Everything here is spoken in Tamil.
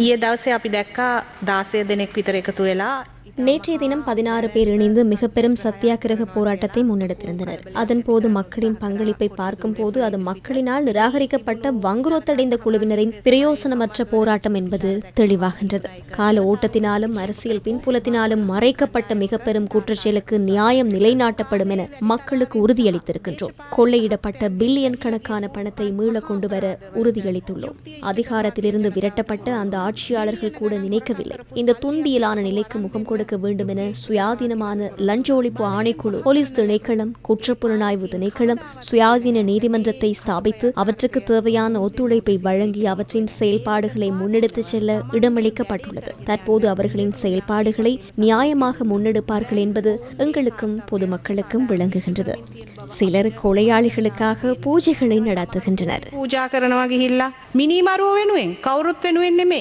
ඊයේ දවසේ අපි දැක්කා 16 දෙනෙක් විතර එකතු වෙලා நேற்றைய தினம் 16 பேர் இணைந்து மிக பெரும் சத்தியாகிரக போராட்டத்தை முன்னெடுத்திருந்தனர். அதன்போது மக்களின் பங்களிப்பை பார்க்கும்போது அது மக்களினால் நிராகரிக்கப்பட்ட வங்குரோத்தடைந்த குழுவினரின் பிரயோசனமற்ற போராட்டம் என்பது தெளிவாகின்றது. கால ஓட்டத்தினாலும் அரசியல் பின்புலத்தினாலும் மறைக்கப்பட்ட மிக பெரும் குற்றச்செயலுக்கு நியாயம் நிலைநாட்டப்படும் என மக்களுக்கு உறுதியளித்திருக்கின்றோம். கொள்ளையிடப்பட்ட பில்லியன் கணக்கான பணத்தை மீள கொண்டு வர உறுதியளித்துள்ளோம். அதிகாரத்திலிருந்து விரட்டப்பட்ட அந்த ஆட்சியாளர்கள் கூட நினைக்கவில்லை இந்த துன்பியலான நிலைக்கு முகம் கொடுக்க வேண்டும் என சுயாதீனமான லஞ்ச ஒழிப்பு ஆணைக்குழு, போலீஸ் திணைக்களம், குற்றப்புலனாய்வு திணைக்களம், சுயாதீன நீதிமன்றத்தை ஸ்தாபித்து அவற்றுக்கு தேவையான ஒத்துழைப்பை வழங்கி அவற்றின் செயல்பாடுகளை முன்னெடுத்துச் செல்ல இடமளிக்கப்பட்டுள்ளது. தற்போது அவர்களின் செயல்பாடுகளை நியாயமாக முன்னெடுப்பார்கள் என்பது எங்களுக்கும் பொதுமக்களுக்கும் விளங்குகின்றது. சிலர் கொலையாளிகளுக்காக பூஜைகளை நடத்துகின்றனர். පූජා කරනවා ගිහිල්ලා මිනිමරුව වෙනුවෙන් කවුරුත් වෙනුවෙන් නෙමෙයි